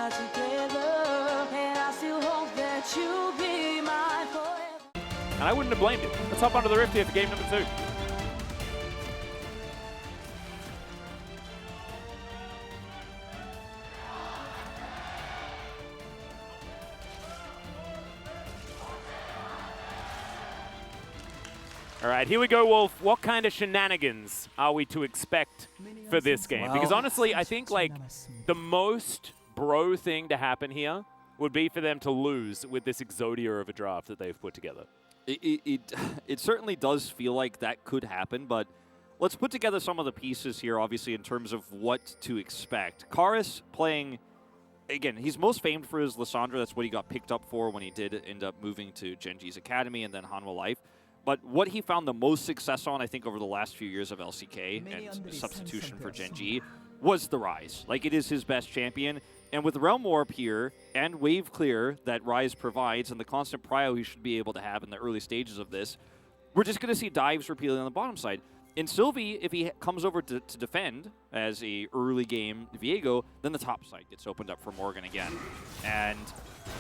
And I wouldn't have blamed it. Let's hop onto the rift here for game number 2. All right, here we go, Wolf. What kind of shenanigans are we to expect for this game? Because honestly, I think like the most bro thing to happen here would be for them to lose with this Exodia of a draft that they've put together. It certainly does feel like that could happen, but let's put together some of the pieces here, obviously, in terms of what to expect. Karis playing, again, he's most famed for his Lissandra. That's what he got picked up for when he did end up moving to Genji's Academy and then Hanwha Life. But what he found the most success on, I think, over the last few years of LCK and substitution for Genji was the Ryze. Like, it is his best champion. And with Realm Warp here and Wave Clear that Ryze provides and the constant prio he should be able to have in the early stages of this, we're just going to see dives repeatedly on the bottom side. In Sylvie, if he comes over to defend as a early game Viego, then the top side gets opened up for Morgan again. And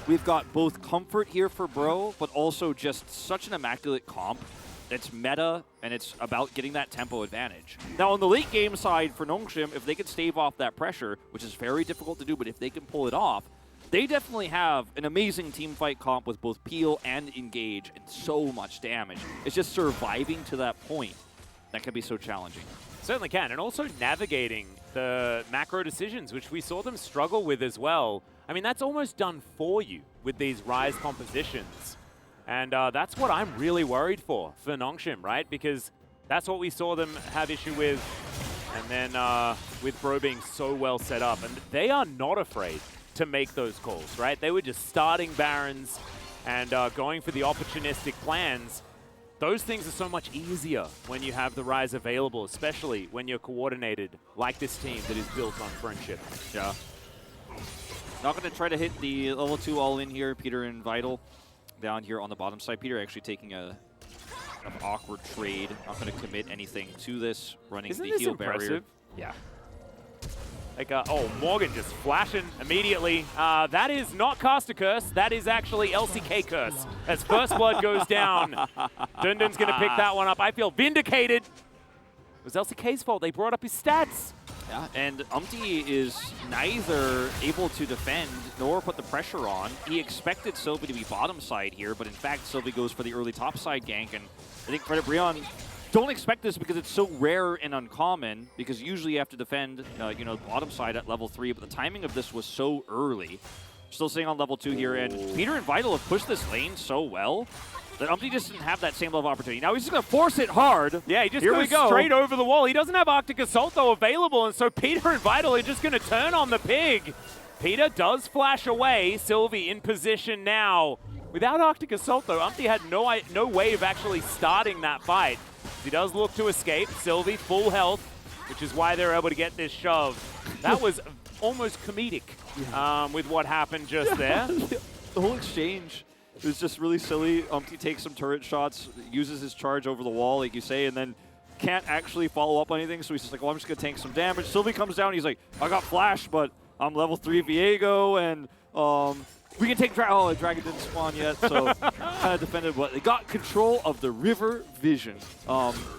we've got both comfort here for Bro, but also just such an immaculate comp. It's meta, and it's about getting that tempo advantage. Now, on the late game side for Nongshim, if they can stave off that pressure, which is very difficult to do, but if they can pull it off, they definitely have an amazing team fight comp with both peel and engage and so much damage. It's just surviving to that point that can be so challenging. Certainly can, and also navigating the macro decisions, which we saw them struggle with as well. I mean, that's almost done for you with these Ryze compositions. And that's what I'm really worried for Nongshim, right? Because that's what we saw them have issue with. And then with Bro being so well set up. And they are not afraid to make those calls, right? They were just starting Barons and going for the opportunistic plans. Those things are so much easier when you have the Ryze available, especially when you're coordinated like this team that is built on friendship. Yeah. Not going to try to hit the level 2 all-in here, Peter and Vital. Down here on the bottom side. Peter actually taking an awkward trade. Not going to commit anything to this. Running Isn't the this heal impressive? barrier. Yeah. Like, oh, Morgan just flashing immediately. That is not Caster Curse. That is actually LCK Curse. As First Blood goes down, DnDn's going to pick that one up. I feel vindicated. It was LCK's fault. They brought up his stats. Yeah, and UmTi is neither able to defend nor put the pressure on. He expected Sylvie to be bottom side here, but in fact, Sylvie goes for the early top side gank. And I think credit BRION, don't expect this because it's so rare and uncommon, because usually you have to defend, you know, bottom side at level 3, but the timing of this was so early. Still sitting on level 2 here, and Peter and Vital have pushed this lane so well that UmTi just didn't have that same level of opportunity. Now he's just going to force it hard. Yeah, he just goes straight over the wall. He doesn't have Arctic Assault, though, available, and so Peter and Vital are just going to turn on the pig. Peter does flash away. Sylvie in position now. Without Arctic Assault, though, UmTi had no way of actually starting that fight. He does look to escape. Sylvie, full health, which is why they're able to get this shove. That was almost comedic with what happened just there. The whole exchange. It was just really silly. UmTi takes some turret shots, uses his charge over the wall, like you say, and then can't actually follow up on anything, so he's just like, well, I'm just going to tank some damage. Sylvie comes down, he's like, I got flash, but I'm level 3 Viego, and we can take Dragon. Oh, the Dragon didn't spawn yet, so kind of defended, but they got control of the river vision.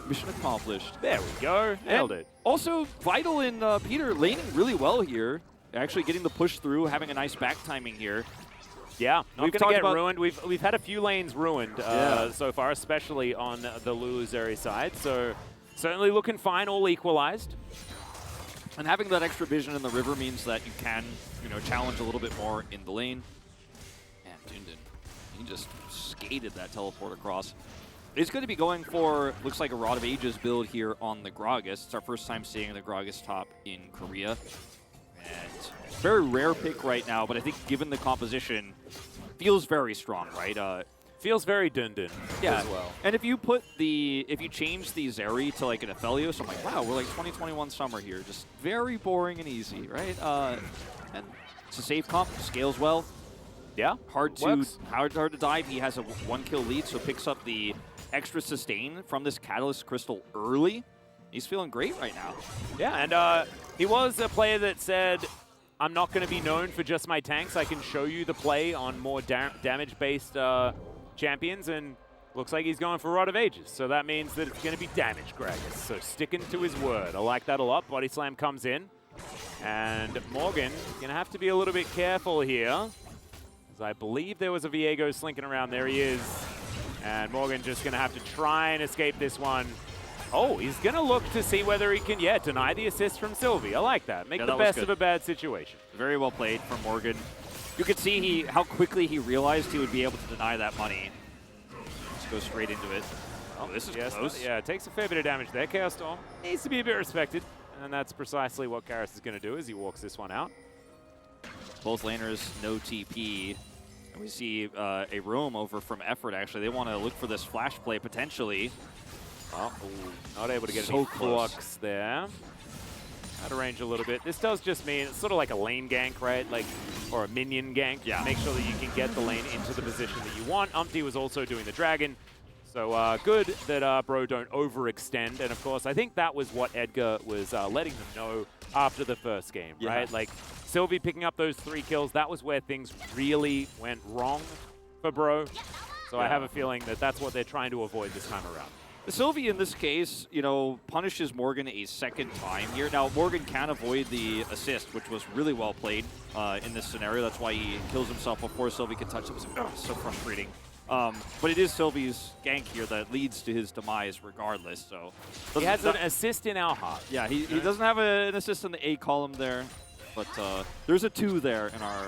Mission accomplished. There we go. Nailed it. Also, Vital and Peter laning really well here, actually getting the push through, having a nice back timing here. Yeah, not going to get ruined. We've had a few lanes ruined so far, especially on the Lulu Zeri side. So certainly looking fine, all equalized. And having that extra vision in the river means that you can, you know, challenge a little bit more in the lane. And DnDn, he just skated that teleport across. He's going to be going for, looks like a Rod of Ages build here on the Gragas. It's our first time seeing the Gragas top in Korea. And very rare pick right now, but I think given the composition, feels very strong, right? Feels very DnDn as well. And if you change the Zeri to like an Aphelios, I'm like, wow, we're like 2021 summer here. Just very boring and easy, right? And it's a safe comp, scales well. Yeah, hard to dive. He has a 1-kill lead, so picks up the extra sustain from this Catalyst Crystal early. He's feeling great right now. Yeah, and he was a player that said, I'm not going to be known for just my tanks. I can show you the play on more damage-based champions, and looks like he's going for Rod of Ages. So that means that it's going to be damage, Gragas. So sticking to his word. I like that a lot. Body Slam comes in. And Morgan going to have to be a little bit careful here, as I believe there was a Viego slinking around. There he is. And Morgan just going to have to try and escape this one. Oh, he's going to look to see whether he can, deny the assist from Sylvie. I like that. Make the best of a bad situation. Very well played from Morgan. You could see how quickly he realized he would be able to deny that money. Let's go straight into it. Oh, this is close. Yeah, it takes a fair bit of damage there. Chaos Storm needs to be a bit respected. And that's precisely what Karis is going to do as he walks this one out. Both laners, no TP. And we see a roam over from Effort, actually. They want to look for this flash play, potentially. Well, not able to get any blocks there. Out of range a little bit. This does just mean it's sort of like a lane gank, right? Like, or a minion gank. Yeah. Make sure that you can get the lane into the position that you want. was also doing the dragon. So good that Bro don't overextend. And of course, I think that was what Edgar was letting them know after the first game, right? Like, Sylvie picking up those 3 kills, that was where things really went wrong for Bro. So I have a feeling that that's what they're trying to avoid this time around. Sylvie, in this case, punishes Morgan a second time here. Now, Morgan can avoid the assist, which was really well played in this scenario. That's why he kills himself before Sylvie can touch him. So frustrating. But it is Sylvie's gank here that leads to his demise regardless. So he has an assist in our heart. Yeah, he doesn't have an assist in the A column there, but there's a 2 there in our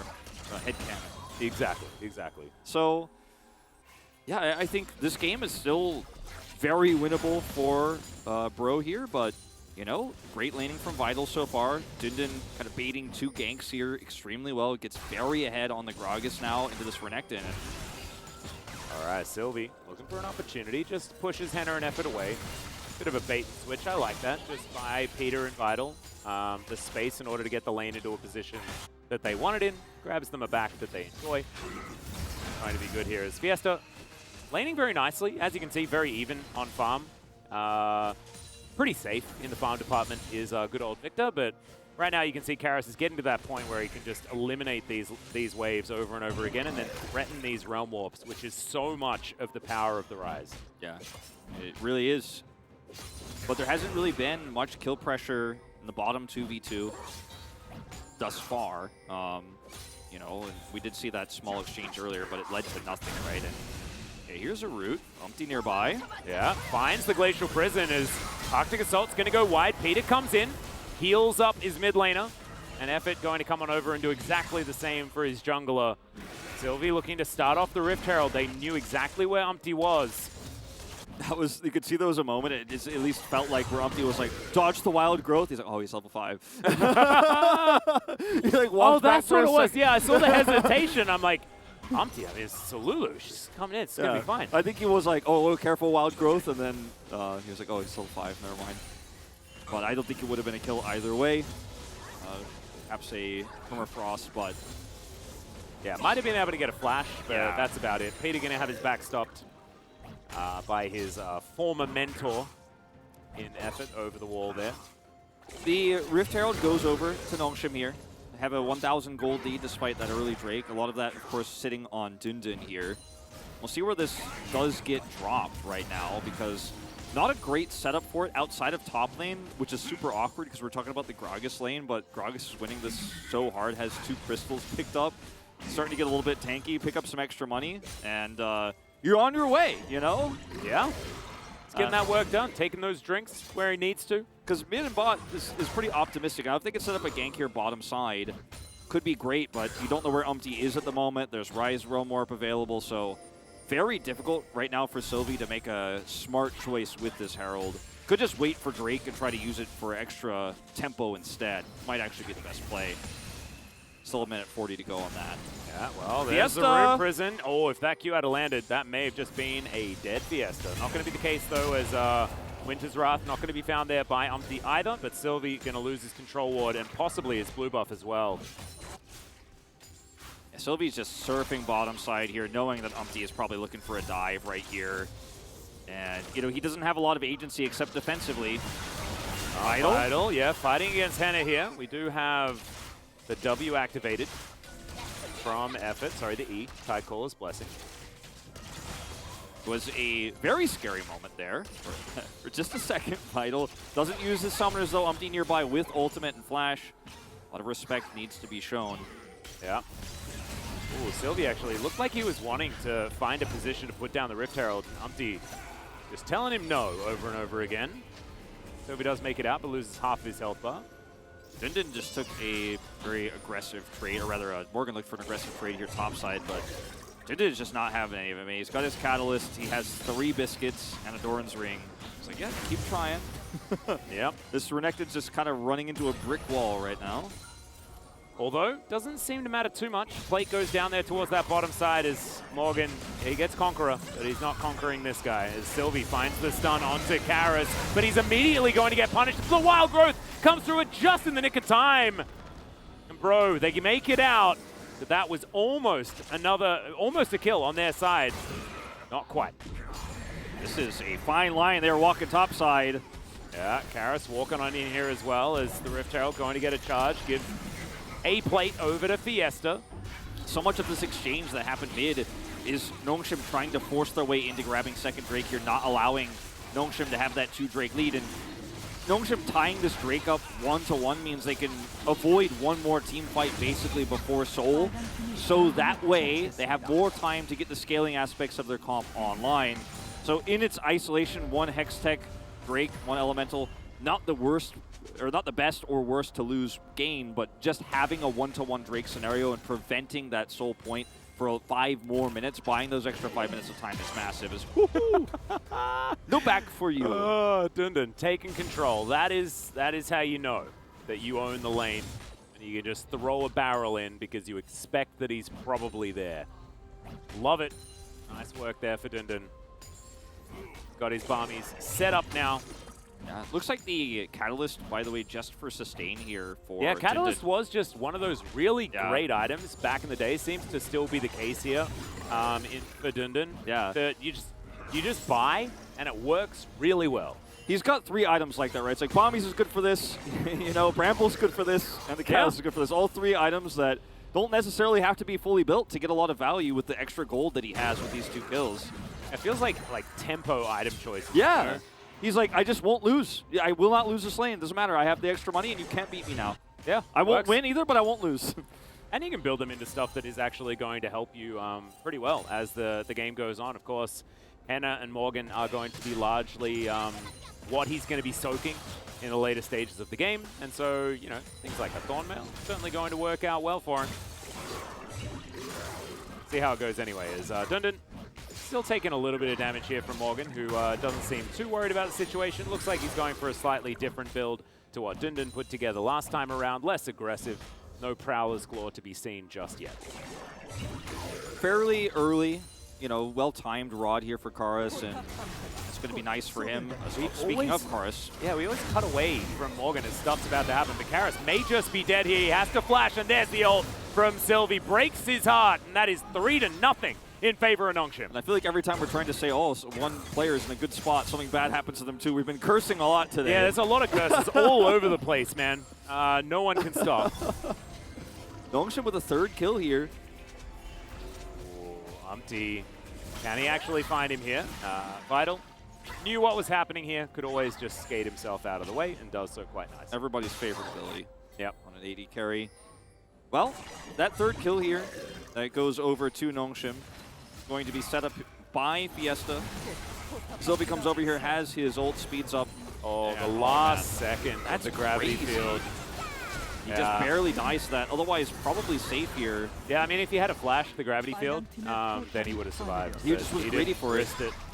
head cannon. Exactly. So, yeah, I think this game is still very winnable for Bro here, but, great laning from Vital so far. DnDn kind of baiting 2 ganks here extremely well. It gets very ahead on the Gragas now into this Renekton. All right, Sylvie looking for an opportunity, just pushes Hena and Effort away. Bit of a bait and switch, I like that. Just buy Peter and Vital the space in order to get the lane into a position that they wanted in, grabs them a back that they enjoy. Trying to be good here is FIESTA. Laning very nicely, as you can see, very even on farm. Pretty safe in the farm department is good old Viktor, but right now you can see Karis is getting to that point where he can just eliminate these waves over and over again and then threaten these realm warps, which is so much of the power of the Ryze. Yeah, it really is. But there hasn't really been much kill pressure in the bottom 2v2 thus far. And we did see that small exchange earlier, but it led to nothing, right? And here's a root. UmTi nearby. Yeah, finds the Glacial Prison as Arctic Assault's going to go wide. Peter comes in, heals up his mid laner, and Effort going to come on over and do exactly the same for his jungler. Sylvie looking to start off the Rift Herald. They knew exactly where UmTi was. You could see there was a moment, it at least felt like where UmTi was like, dodge the wild growth. He's like, oh, he's level 5. He like walked back that's what it was. Yeah, I saw the hesitation. I'm like, UmTi, it's Lulu. She's coming in. It's going to be fine. I think he was like, oh, careful, wild growth. And then he was like, oh, he's level 5. Never mind. But I don't think it would have been a kill either way. Perhaps a permafrost, but... Yeah, might have been able to get a flash, but that's about it. Peter going to have his back stopped by his former mentor in Effort over the wall there. The Rift Herald goes over to Nongshim here. They have a 1,000 gold lead despite that early Drake. A lot of that, of course, sitting on DnDn here. We'll see where this does get dropped right now, because not a great setup for it outside of top lane, which is super awkward because we're talking about the Gragas lane, but Gragas is winning this so hard, has 2 crystals picked up. Starting to get a little bit tanky, pick up some extra money, and you're on your way, Yeah. He's getting that work done, taking those drinks where he needs to. Because mid and bot is pretty optimistic. Now, if they can set up a gank here bottom side, could be great, but you don't know where UmTi is at the moment. There's Ryze Realm Warp available, so very difficult right now for Sylvie to make a smart choice with this Herald. Could just wait for Drake and try to use it for extra tempo instead. Might actually be the best play. Still a minute 40 to go on that. Yeah, well, there's the Rune Prison. Oh, if that Q had landed, that may have just been a dead FIESTA. Not going to be the case, though, as Winter's Wrath not going to be found there by UmTi either, but Sylvie going to lose his control ward and possibly his blue buff as well. Yeah, Sylvie's just surfing bottom side here, knowing that UmTi is probably looking for a dive right here. And, he doesn't have a lot of agency except defensively. Vital, yeah, fighting against Hena here. We do have The W activated from Effort. Sorry, the E. Tidecaller's Blessing. Was a very scary moment there for just a second. Vital doesn't use his summoners though. UmTi nearby with ultimate and flash. A lot of respect needs to be shown. Yeah. Ooh, Sylvie actually looked like he was wanting to find a position to put down the Rift Herald. UmTi just telling him no over and over again. Sylvie does make it out, but loses half of his health bar. DnDn just took a very aggressive trade, or rather Morgan looked for an aggressive trade here topside, but DnDn is just not having any of it. He's got his Catalyst, he has 3 biscuits and a Doran's Ring. It's like, yeah, keep trying. Yep. This Renekton's just kind of running into a brick wall right now. Although, doesn't seem to matter too much. Plate goes down there towards that bottom side as Morgan, he gets Conqueror, but he's not conquering this guy. As Sylvie finds the stun onto Karis, but he's immediately going to get punished. The Wild Growth comes through it just in the nick of time. And bro, they can make it out, but that was almost a kill on their side. Not quite. This is a fine line there walking topside. Yeah, Karis walking on in here as well as the Rift Herald going to get a charge, give a plate over to FIESTA. So much of this exchange that happened mid is Nongshim trying to force their way into grabbing second Drake here, not allowing Nongshim to have that 2 Drake lead. And Nongshim tying this Drake up 1-to-1 means they can avoid one more team fight basically before Soul. So that way they have more time to get the scaling aspects of their comp online. So in its isolation, 1 Hextech Drake, 1 Elemental, not the worst, or not the best or worst to lose gain, but just having a 1-to-1 Drake scenario and preventing that Soul point for 5 more minutes, buying those extra 5 minutes of time is massive. No back for you. Oh, DnDn taking control. That is how you know that you own the lane. And you can just throw a barrel in because you expect that he's probably there. Love it. Nice work there for DnDn. Got his Barmies set up now. Yeah, looks like the Catalyst, by the way, just for sustain here for Yeah, Catalyst DnDn. was just one of those really great items back in the day. Seems to still be the case here for DnDn. Yeah. That you just buy, and it works really well. He's got 3 items like that, right? It's like Bombies is good for this, you know, Bramble's good for this, and the Catalyst is good for this. All 3 items that don't necessarily have to be fully built to get a lot of value with the extra gold that he has with these 2 kills. It feels like tempo item choice. Yeah. You know? He's like, I just won't lose. I will not lose this lane. Doesn't matter. I have the extra money, and you can't beat me now. Yeah, I won't works. win either, but I won't lose. And you can build them into stuff that is actually going to help you pretty well as the game goes on. Of course, Hena and Morgan are going to be largely what he's going to be soaking in the later stages of the game. And so, you know, things like a Thornmail certainly going to work out well for him. See how it goes anyway. Is DnDn still taking a little bit of damage here from Morgan, who doesn't seem too worried about the situation. Looks like he's going for a slightly different build to what DnDn put together last time around. Less aggressive. No Prowler's Claw to be seen just yet. Fairly early, you know, well-timed Rod here for Karis, and it's going to be nice for him. Speaking of Karis. Yeah, we always cut away from Morgan as stuff's about to happen, but Karis may just be dead here. He has to flash, and there's the ult from Sylvie. Breaks his heart, and that is 3-0 in favor of Nongshim. And I feel like every time we're trying to say, oh, so one player is in a good spot, something bad happens to them too. We've been cursing a lot today. Yeah, there's a lot of curses all over the place, man. No one can stop. Nongshim with a 3rd kill here. Ooh, UmTi. Can he actually find him here? Vital knew what was happening here. Could always just skate himself out of the way and does so quite nice. Everybody's favorite ability. Yep. On an 80 carry. Well, that 3rd kill here, that goes over to Nongshim. Going to be set up by FIESTA. Sylvie comes over here, has his ult, speeds up. Oh, the last second of the gravity crazy. field. He just barely dies to that. Otherwise, probably safe here. Yeah, I mean, if he had a flash to the gravity field, then he would have survived. He just was greedy for it.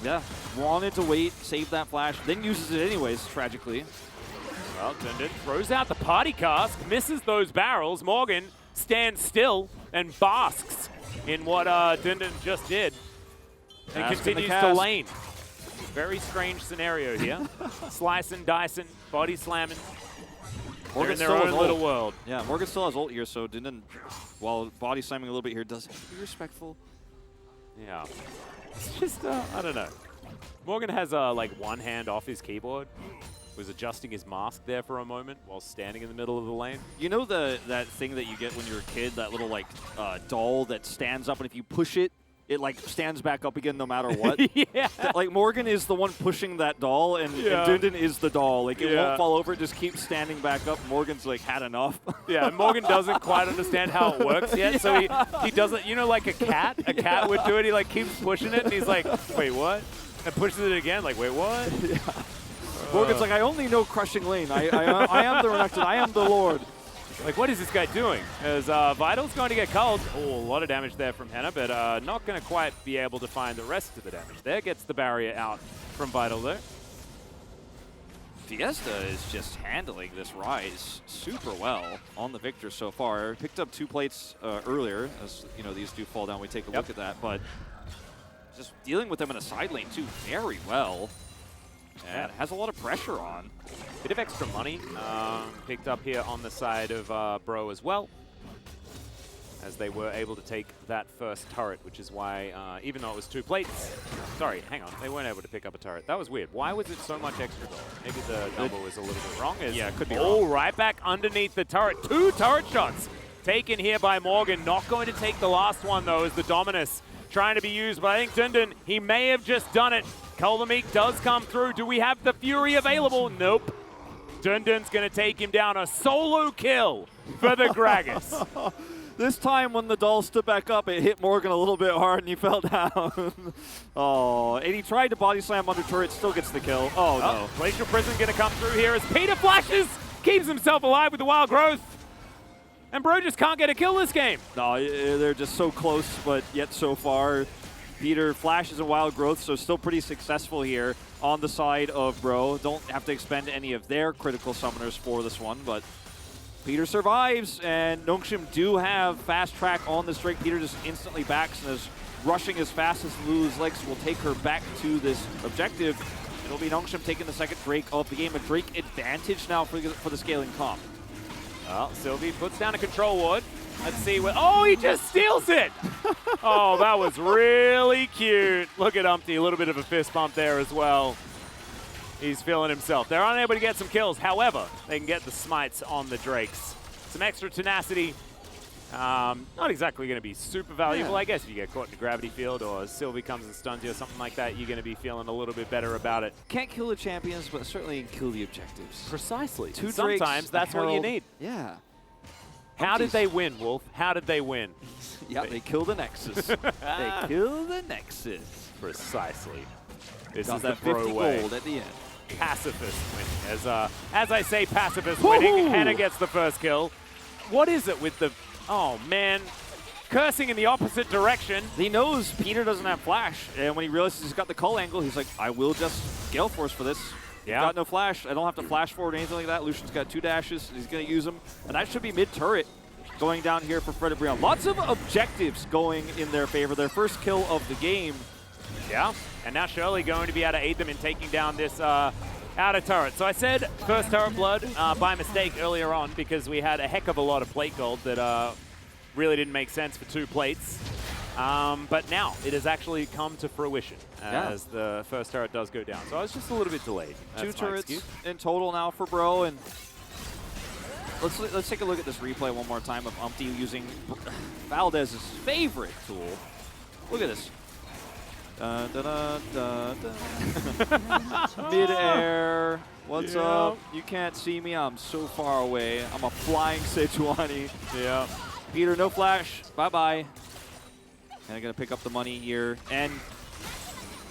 Yeah, wanted to wait, save that flash, then uses it anyways, tragically. Well, DnDn throws out the party cask, misses those barrels. Morgan stands still and basks in what DnDn just did and continues to lane. Very strange scenario here. Slicing, dicing, body slamming. They're in their own little world. Yeah, Morgan still has ult here, so DnDn, while body slamming a little bit here, does have to be respectful. Yeah. It's just, I don't know. Morgan has like one hand off his keyboard, was adjusting his mask there for a moment while standing in the middle of the lane. You know that thing that you get when you're a kid, that little like doll that stands up, and if you push it, it like stands back up again no matter what? Yeah. Like Morgan is the one pushing that doll, and DnDn is the doll. Like it won't fall over, it just keeps standing back up. Morgan's like had enough. Yeah, Morgan doesn't quite understand how it works yet, so he doesn't, you know, like a cat would do it. He like keeps pushing it, and he's like, wait, what? And pushes it again, like, wait, what? Morgan's like, I only know crushing lane. I am the Renekton. I am the Lord. Like, what is this guy doing? As Vital's going to get culled. Oh, a lot of damage there from Hena, but not going to quite be able to find the rest of the damage. There gets the barrier out from Vital there. FIESTA is just handling this Ryze super well on the Viktor so far. Picked up 2 plates earlier, as you know, these do fall down. We take a look at that, but just dealing with them in a side lane too very well. And has a lot of pressure on. Bit of extra money picked up here on the side of Bro as well, as they were able to take that first turret, which is why, even though it was 2 plates, sorry, hang on, they weren't able to pick up a turret. That was weird. Why was it so much extra gold? Maybe the number was a little bit wrong. Yeah, it could be wrong. wrong. Right back underneath the turret. 2 turret shots taken here by Morgan. Not going to take the last one, though, as the Dominus trying to be used, but I think DnDn, he may have just done it. Meek does come through. Do we have the Fury available? Nope. DnDn's going to take him down. A solo kill for the Gragas. This time when the doll stood back up, it hit Morgan a little bit hard and he fell down. Oh, and he tried to body slam under turret, still gets the kill. Oh, no. Glacial Prison going to come through here as Peter flashes, keeps himself alive with the wild growth. And Bro just can't get a kill this game. No, they're just so close, but yet so far. Peter flashes and wild growth, so still pretty successful here on the side of Bro. Don't have to expend any of their critical summoners for this one, but Peter survives, and Nongshim do have fast track on this Drake. Peter just instantly backs and is rushing as fast as Lulu's legs will take her back to this objective. It'll be Nongshim taking the second Drake of the game, a Drake advantage now for the scaling comp. Well, Sylvie puts down a control ward. Let's see what... Oh, he just steals it! Oh, that was really cute. Look at UmTi, a little bit of a fist bump there as well. He's feeling himself. They're unable to get some kills. However, they can get the smites on the Drakes. Some extra tenacity. Not exactly going to be super valuable. I guess if you get caught in a gravity field or Sylvie comes and stuns you or something like that, you're going to be feeling a little bit better about it. Can't kill the champions, but certainly kill the objectives. Precisely. 2 Sometimes Drakes, that's what you need. Yeah. How did they win, Wolf? How did they win? Yeah, they killed the Nexus. They killed the Nexus. Precisely. This Got is that the Bro 50 way. gold at the end. Pacifist winning. As I say, pacifist winning. Hena gets the first kill. What is it with the... Oh, man. Cursing in the opposite direction. He knows Peter doesn't have flash, and when he realizes he's got the cull angle, he's like, I will just Gale Force for this. Yeah. Got no flash. I don't have to flash forward or anything like that. Lucian's got 2 dashes. He's going to use them. And that should be mid-turret going down here for Fred and BRION. Lots of objectives going in their favor. Their first kill of the game. Yeah. And now Shirley going to be able to aid them in taking down this outer turret. So I said first turret blood by mistake earlier on because we had a heck of a lot of plate gold that really didn't make sense for 2 plates. But now it has actually come to fruition as the first turret does go down. So I was just a little bit delayed. That's 2 turrets in total now for Bro. And let's take a look at this replay one more time of UmTi using Valdez's favorite tool. Look at this. Mid-air. What's up? You can't see me. I'm so far away. I'm a flying Sejuani. Yeah. Peter, no flash. Bye-bye. And I'm going to pick up the money here. And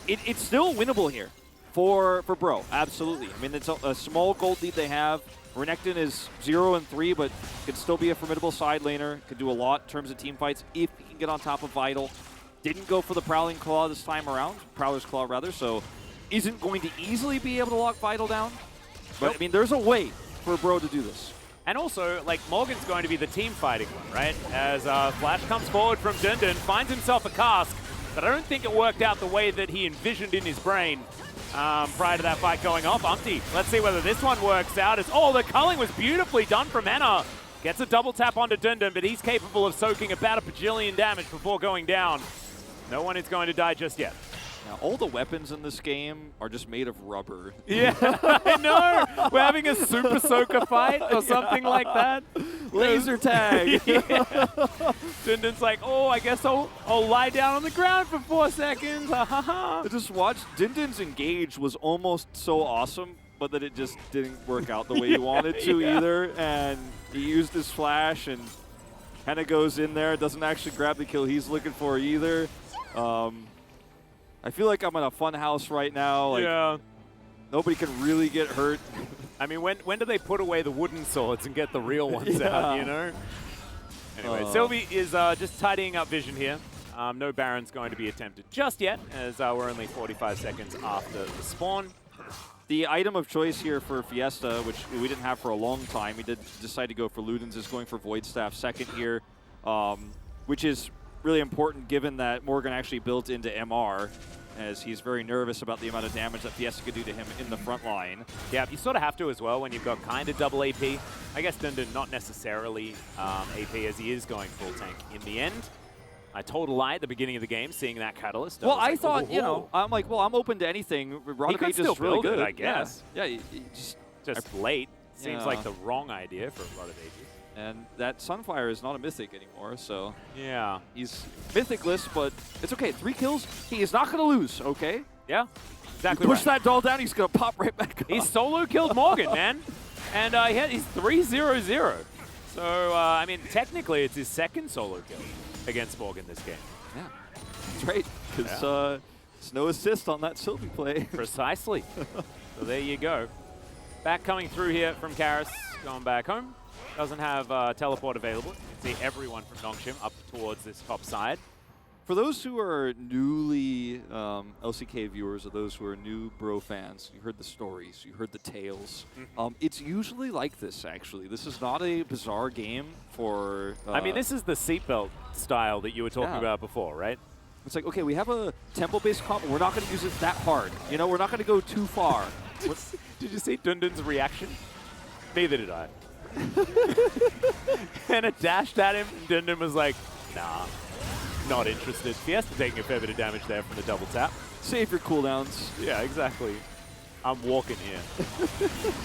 it's still winnable here for Bro. Absolutely. I mean, it's a small gold lead they have. Renekton is 0-3, but could still be a formidable side laner. Could do a lot in terms of team fights if he can get on top of Vital. Didn't go for the Prowling Claw this time around. Prowler's Claw, rather. So isn't going to easily be able to lock Vital down. But, I mean, there's a way for Bro to do this. And also, like, Morgan's going to be the team fighting one, right? As Flash comes forward from DnDn, finds himself a cask, but I don't think it worked out the way that he envisioned in his brain prior to that fight going off. UmTi, let's see whether this one works out. Oh, the culling was beautifully done from Hena. Gets a double tap onto DnDn, but he's capable of soaking about a bajillion damage before going down. No one is going to die just yet. Now, all the weapons in this game are just made of rubber. Yeah, I know. We're having a Super Soaker fight or something like that. Laser tag. Yeah. DnDn's like, oh, I guess I'll lie down on the ground for 4 seconds. Ha ha ha. Just watch. DnDn's engage was almost so awesome, but that it just didn't work out the way you wanted to either. And he used his flash, and Hena goes in there, doesn't actually grab the kill he's looking for either. I feel like I'm in a fun house right now. Like, yeah. Nobody can really get hurt. I mean, when do they put away the wooden swords and get the real ones out, you know? Anyway, Sylvie is just tidying up vision here. No Baron's going to be attempted just yet, as we're only 45 seconds after the spawn. The item of choice here for Fiesta, which we didn't have for a long time, we did decide to go for Ludens, is going for Void Staff second here, which is really important given that Morgan actually built into MR, as he's very nervous about the amount of damage that Fiesta could do to him in the front line. Yeah, you sort of have to as well when you've got kind of double AP. I guess DnDn not necessarily AP, as he is going full tank in the end. I told a lie at the beginning of the game, seeing that catalyst. Well, I like, thought, you know, I'm like, well, I'm open to anything. Rodamage is really good, I guess. Yeah, he just late. Seems like the wrong idea for Rodamage. And that Sunfire is not a mythic anymore, so yeah, he's mythicless, but it's okay. 3 kills, he is not going to lose, okay? Yeah, exactly. You push that doll down, he's going to pop right back up. He solo killed Morgan, man, and he's 3-0-0. So I mean, technically, it's his second solo kill against Morgan this game. Yeah, that's right, because there's no assist on that Sylvie play. Precisely. So there you go. Back coming through here from Karis, going back home. Doesn't have teleport available. You can see everyone from Nongshim up towards this top side. For those who are newly LCK viewers, or those who are new Bro fans, you heard the stories, you heard the tales. It's usually like this, actually. This is not a bizarre game for... I mean, this is the seatbelt style that you were talking about before, right? It's like, okay, we have a tempo-based comp, but we're not going to use it that hard. You know, we're not going to go too far. Did you see DnDn's reaction? Neither did I. And it dashed at him, and DnDn was like, nah, not interested. Fiesta taking a fair bit of damage there from the double tap. Save your cooldowns. Yeah, exactly. I'm walking here.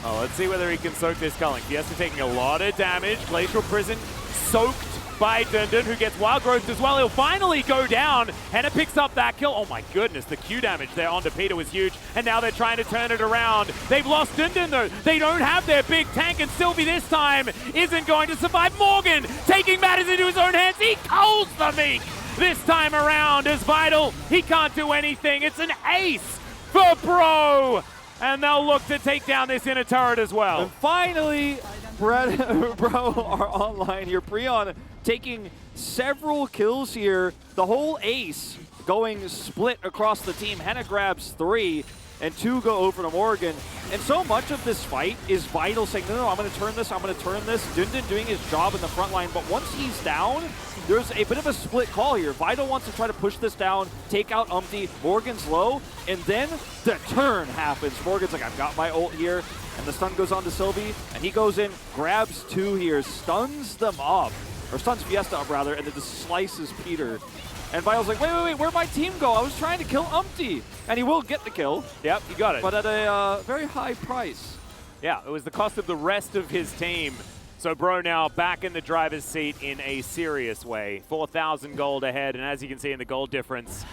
Oh, let's see whether he can soak this culling. Fiesta taking a lot of damage. Glacial Prison soaked by DnDn, who gets Wild Growth as well. He'll finally go down. Hena picks up that kill. Oh my goodness, the Q damage there onto Peter was huge, and now they're trying to turn it around. They've lost DnDn though. They don't have their big tank, and Sylvie this time isn't going to survive. Morgan taking matters into his own hands. He calls the Meek this time around as Vital. He can't do anything. It's an ace for Bro, and they'll look to take down this inner turret as well. And finally, Bro are online here. BRION taking several kills here. The whole ace going split across the team. Hena grabs 3, and 2 go over to Morgan. And so much of this fight is Vital saying, no, I'm going to turn this, I'm going to turn this. DnDn doing his job in the front line, but once he's down, there's a bit of a split call here. Vital wants to try to push this down, take out UmTi. Morgan's low, and then the turn happens. Morgan's like, I've got my ult here, and the stun goes on to Sylvie, and he goes in, grabs 2 here, stuns them up, or stuns Fiesta up rather, and then just slices Peter. And Vital's like, wait, where'd my team go? I was trying to kill UmTi. And he will get the kill. Yep, he got it. But at a very high price. Yeah, it was the cost of the rest of his team. So Bro now back in the driver's seat in a serious way. 4,000 gold ahead, and as you can see in the gold difference,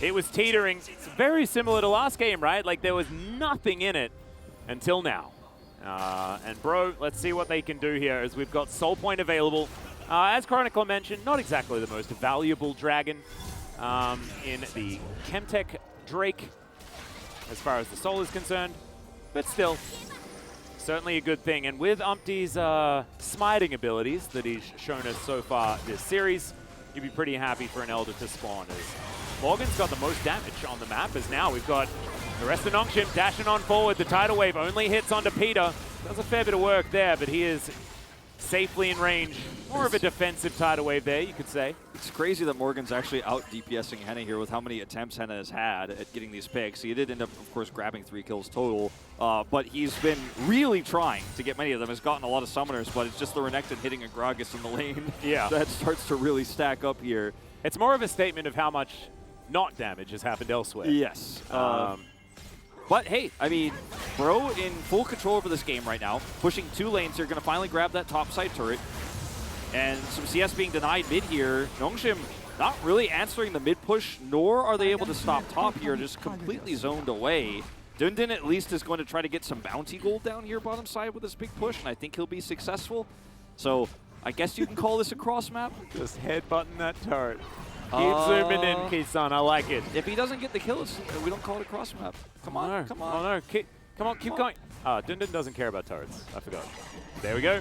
it was teetering. It's very similar to last game, right? Like there was nothing in it until now. And Bro, let's see what they can do here as we've got Soul Point available. As Chronicler mentioned, not exactly the most valuable dragon in the Chemtech Drake as far as the soul is concerned, but still, certainly a good thing. And with UmTi's smiting abilities that he's shown us so far this series, you'd be pretty happy for an Elder to spawn, as Morgan's got the most damage on the map, as now we've got the rest of Nongshim dashing on forward. The tidal wave only hits onto Peter. Does a fair bit of work there, but he is safely in range. More of a defensive tidal wave there, you could say. It's crazy that Morgan's actually out DPSing Hena here with how many attempts Hena has had at getting these picks. He did end up, of course, grabbing 3 kills total, but he's been really trying to get many of them. Has gotten a lot of summoners, but it's just the Renekton hitting a Gragas in the lane that starts to really stack up here. It's more of a statement of how much not damage has happened elsewhere. Yes. But hey, I mean, Bro in full control over this game right now, pushing 2 lanes here, going to finally grab that top side turret. And some CS being denied mid here. Nongshim not really answering the mid push, nor are they able to stop top here, just completely zoned away. DnDn at least is going to try to get some bounty gold down here bottom side with this big push, and I think he'll be successful. So I guess you can call this a cross map. Just headbutting that turret. Keep zooming in, Kisan. I like it. If he doesn't get the kills, we don't call it a cross map. Come on, no. come on. Oh no, come on, keep going. DnDn doesn't care about turrets. I forgot. There we go.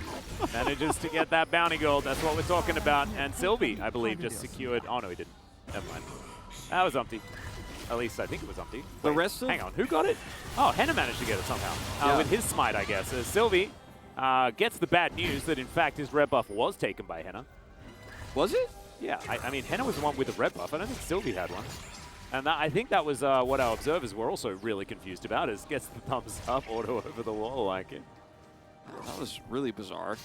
Manages to get that bounty gold. That's what we're talking about. And Sylvie, I believe, just secured. Oh no, he didn't. Never mind. That was UmTi. At least I think it was UmTi. The rest of... Hang on, who got it? Oh, Hena managed to get it somehow. With his smite, I guess. Sylvie gets the bad news that, in fact, his red buff was taken by Hena. Was it? Yeah, I mean, Hena was the one with the red buff. I don't think Sylvie had one. And I think that was what our observers were also really confused about, is gets the thumbs up auto over the wall like it. That was really bizarre.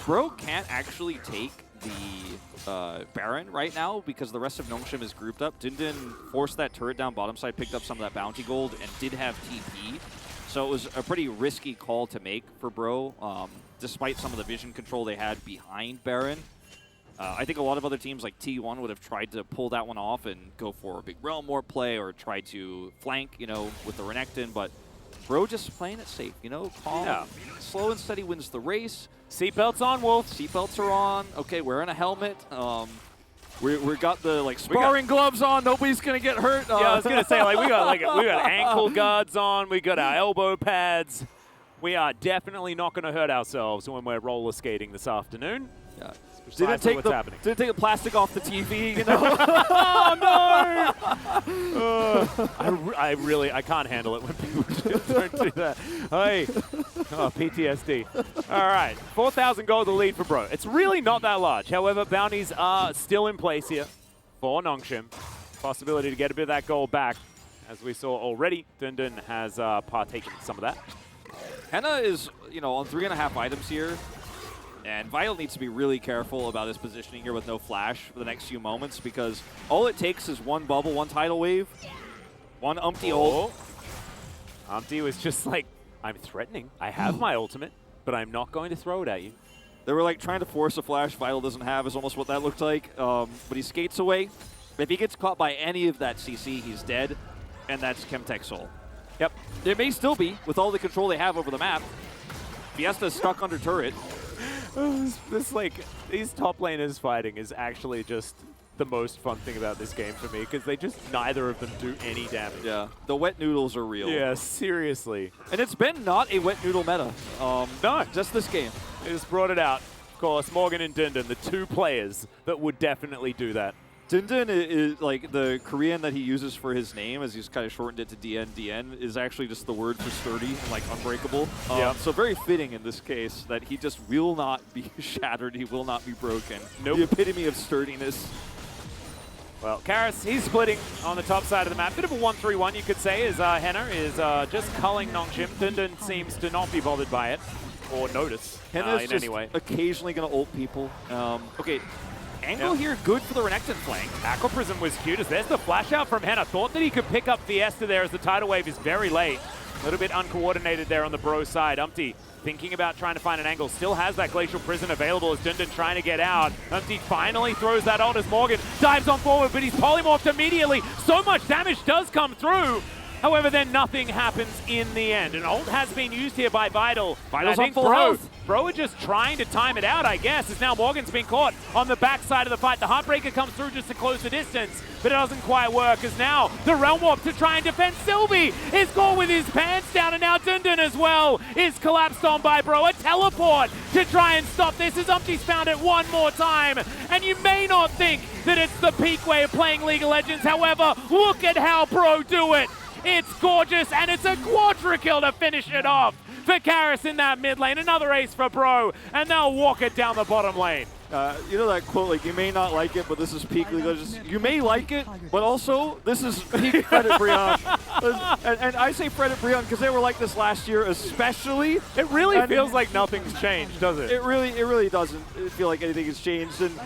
Bro can't actually take the Baron right now because the rest of Nongshim is grouped up. DnDn forced that turret down bottom side, picked up some of that bounty gold, and did have TP. So it was a pretty risky call to make for Bro, despite some of the vision control they had behind Baron. I think a lot of other teams like T1 would have tried to pull that one off and go for a big Realm Warp play or try to flank, you know, with the Renekton, but Bro just playing it safe, you know, calm, slow and steady wins the race. Seatbelts on, Wolf. Seatbelts are on. Okay, wearing a helmet. We got the like sparring gloves on. Nobody's gonna get hurt. Yeah, I was gonna say we got ankle guards on. We got our elbow pads. We are definitely not gonna hurt ourselves when we're roller skating this afternoon. Yeah. Didn't take the plastic off the TV, you know? Oh, no! I can't handle it when people just don't do that. Hey. Oh, PTSD. All right. 4,000 gold to lead for Bro. It's really not that large. However, bounties are still in place here for Nongshim. Possibility to get a bit of that gold back. As we saw already, DnDn has partaken in some of that. Hena is, you know, on 3.5 items here. And Vital needs to be really careful about his positioning here with no flash for the next few moments, because all it takes is one bubble, one tidal wave, one UmTi ult. UmTi was just like, I'm threatening. I have my ultimate, but I'm not going to throw it at you. They were like trying to force a flash Vital doesn't have is almost what that looked like. But he skates away. If he gets caught by any of that CC, he's dead. And that's Chemtech Soul. Yep. It may still be, with all the control they have over the map. Fiesta's stuck under turret. These top laners fighting is actually just the most fun thing about this game for me, because they just, neither of them do any damage. Yeah, the wet noodles are real. Yeah, seriously. And it's been not a wet noodle meta. No. Just this game. They just brought it out. Of course, Morgan and DnDn, the 2 players that would definitely do that. DnDn is like the Korean that he uses for his name, as he's kind of shortened it to DnDn, is actually just the word for sturdy and like unbreakable. So very fitting in this case that he just will not be shattered, he will not be broken. Nope. The epitome of sturdiness. Well, Karis, he's splitting on the top side of the map. Bit of a 1-3-1, you could say, as Hena is just culling Nongshim. DnDn seems to not be bothered by it, or notice Hena's in just any way. occasionally going to ult people. Okay. Angle here, good for the Renekton flank. Aqua Prism was cute as there's the flash out from Hena. Thought that he could pick up FIESTA there as the tidal wave is very late. A little bit uncoordinated there on the Bro side. UmTi thinking about trying to find an angle. Still has that Glacial Prison available as DnDn trying to get out. UmTi finally throws that ult as Morgan dives on forward, but he's polymorphed immediately. So much damage does come through. However, then nothing happens in the end. An ult has been used here by Vital. Vital's on full health. Bro are just trying to time it out, I guess, as now Morgan's been caught on the backside of the fight. The Heartbreaker comes through just to close the distance, but it doesn't quite work, as now the Realm Warp to try and defend Sylvie is caught with his pants down, and now DnDn as well is collapsed on by Bro. A teleport to try and stop this as UmTi's found it one more time, and you may not think that it's the peak way of playing League of Legends. However, look at how Bro do it. It's gorgeous, and it's a quadra kill to finish it off for Karis in that mid lane. Another ace for Bro, and they'll walk it down the bottom lane. You know that quote, like, you may not like it, but this is peak League of Legends. You may like it, but also, this is peak Fred BRION. and I say Fred BRION because they were like this last year especially. It really feels like nothing's changed, does it? It really doesn't feel like anything has changed. And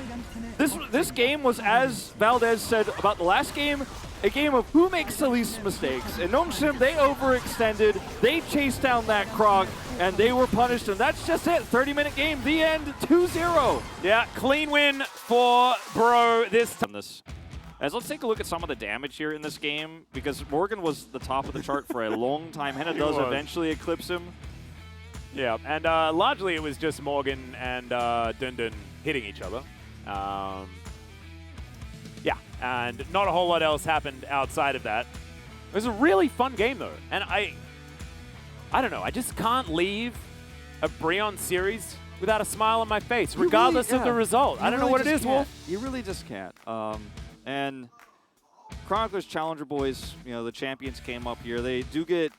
this game was, as Valdez said about the last game, a game of who makes the least mistakes. And Nongshim, they overextended, they chased down that Krog, and they were punished, and that's just it. 30-minute game, the end, 2-0. Yeah, clean win for Bro this time. As let's take a look at some of the damage here in this game, because Morgan was the top of the chart for a long time. Hena does eventually eclipse him. Yeah, and largely it was just Morgan and DnDn hitting each other. Yeah, and not a whole lot else happened outside of that. It was a really fun game, though. And I don't know, I just can't leave a BRION series without a smile on my face, regardless of the result. I don't know what it is, Wolf. You really just can't. And Chronicles Challenger boys, you know, the champions came up here. They do get